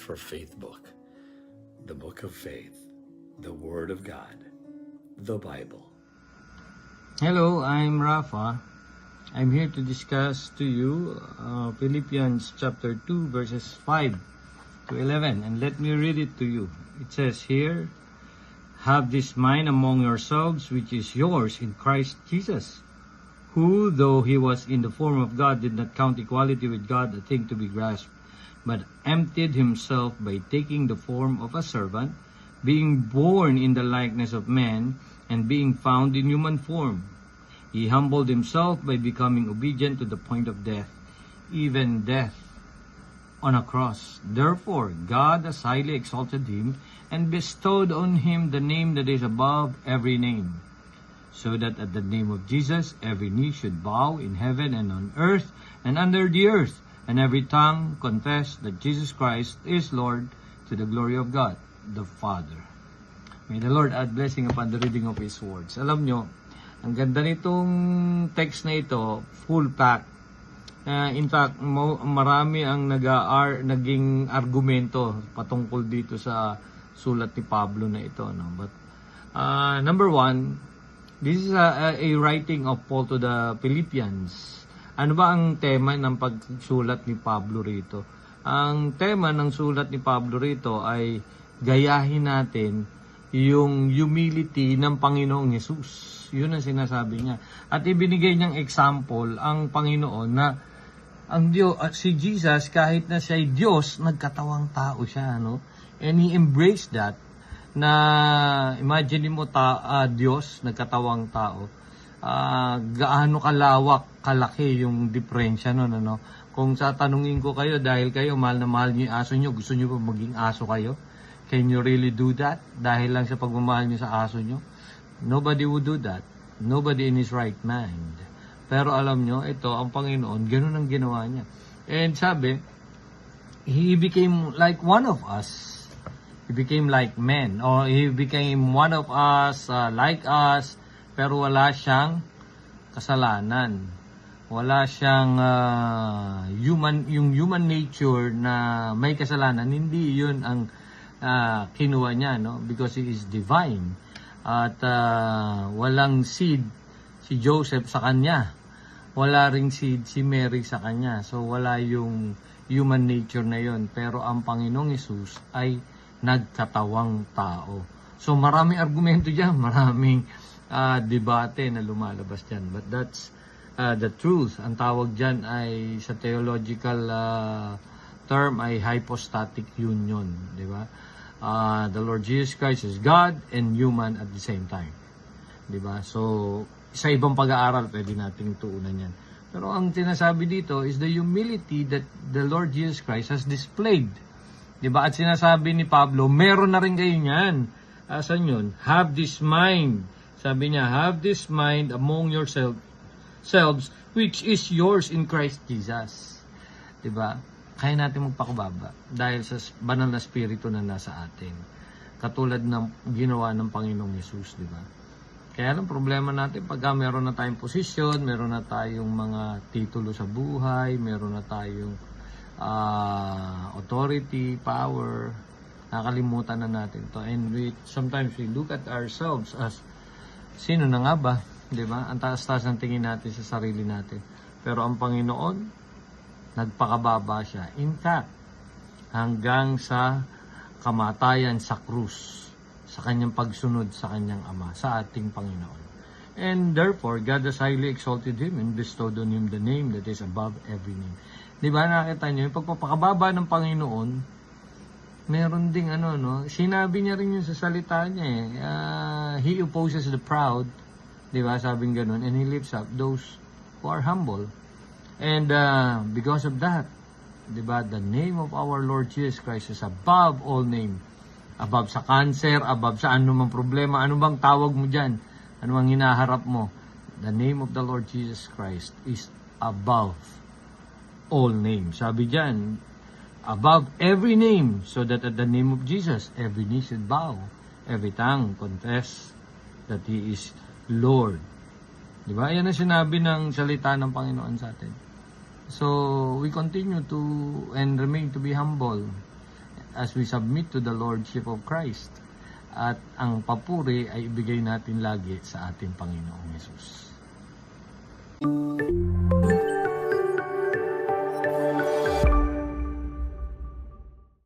for Faith Book, the Book of Faith, the Word of God, the Bible. Hello, I'm Rafa. I'm here to discuss to you Philippians chapter 2 verses 5 to 11, and let me read it to you. It says here, "Have this mind among yourselves which is yours in Christ Jesus, who, though he was in the form of God, did not count equality with God a thing to be grasped, but emptied himself by taking the form of a servant, being born in the likeness of man, and being found in human form. He humbled himself by becoming obedient to the point of death, even death on a cross. Therefore, God has highly exalted him and bestowed on him the name that is above every name, so that at the name of Jesus every knee should bow in heaven and on earth and under the earth, and every tongue confess that Jesus Christ is Lord, to the glory of God the Father." May the Lord add blessing upon the reading of His words. Alam nyo, ang ganda nitong text na ito, full pack. In fact, marami ang naging argumento patungkol dito sa sulat ni Pablo na ito. No? But number one, this is a writing of Paul to the Philippians. Ano ba ang tema ng pagsulat ni Pablo rito? Ang tema ng sulat ni Pablo rito ay gayahin natin yung humility ng Panginoong Hesus. Yun ang sinasabi niya. At ibinigay niyang example ang Panginoon na ang Diyos, si Jesus, kahit na siya ay Diyos, nagkatawang tao siya, no? And he embraced that, na imagine mo Diyos, nagkatawang tao, gaano kalawak, kalaki yung diferensya nun, ano? Kung tatanungin ko kayo, dahil kayo mahal na mahal niyo yung aso niyo, gusto niyo pa maging aso kayo? Can you really do that? Dahil lang sa pagmamahal niyo sa aso niyo? Nobody would do that. Nobody in his right mind. Pero alam niyo, ito, ang Panginoon, ganun ang ginawa niya. And sabi, He became like one of us. He became like men, or He became one of us, like us, pero wala siyang kasalanan. Wala siyang yung human nature na may kasalanan. Hindi yun ang kinuha niya, no? Because He is divine. At walang seed si Joseph sa kanya. Wala ring seed si Mary sa kanya. So wala yung human nature na yun. Pero ang Panginoong Hesus ay nagkatawang tao. So maraming argumento dyan, maraming debate na lumalabas dyan. But that's the truth. Ang tawag dyan ay sa theological term ay hypostatic union. Di ba? The Lord Jesus Christ is God and human at the same time. Di ba? So sa ibang pag-aaral, pwede nating tuunan yan. Pero ang sinasabi dito is the humility that the Lord Jesus Christ has displayed. Diba? At sinasabi ni Pablo, meron na rin kayo yan. Asan yun? Have this mind. Sabi niya, have this mind among yourselves, which is yours in Christ Jesus. Diba? Kaya natin magpakababa dahil sa banal na spirito na nasa atin. Katulad ng ginawa ng Panginoong Hesus, diba? Kaya ang problema natin, pagka meron na tayong posisyon, meron na tayong mga titulo sa buhay, meron na tayong authority, power, nakalimutan na natin to. And sometimes we look at ourselves as, sino na nga ba? Diba? Ang taas-taas ng tingin natin sa sarili natin. Pero ang Panginoon, nagpakababa siya. In fact, hanggang sa kamatayan sa krus, sa kanyang pagsunod sa kanyang Ama, sa ating Panginoon. And therefore, God has highly exalted Him and bestowed on Him the name that is above every name. Di ba, nakita nyo, yung pagpapakababa ng Panginoon, meron ding sinabi niya rin yun sa salita niya He opposes the proud, di ba, sabing ganun, and He lifts up those who are humble. And because of that, di ba, the name of our Lord Jesus Christ is above all name. Above sa cancer, above sa anumang problema, anumang tawag mo dyan, anumang hinaharap mo. The name of the Lord Jesus Christ is above all names. Sabi dyan, above every name, so that at the name of Jesus, every knee should bow, every tongue confess that He is Lord. Diba? Yan ang sinabi ng salita ng Panginoon sa atin. So, we continue to and remain to be humble. as we submit to the Lordship of Christ. At ang papuri ay ibigay natin lagi sa ating Panginoong Yesus.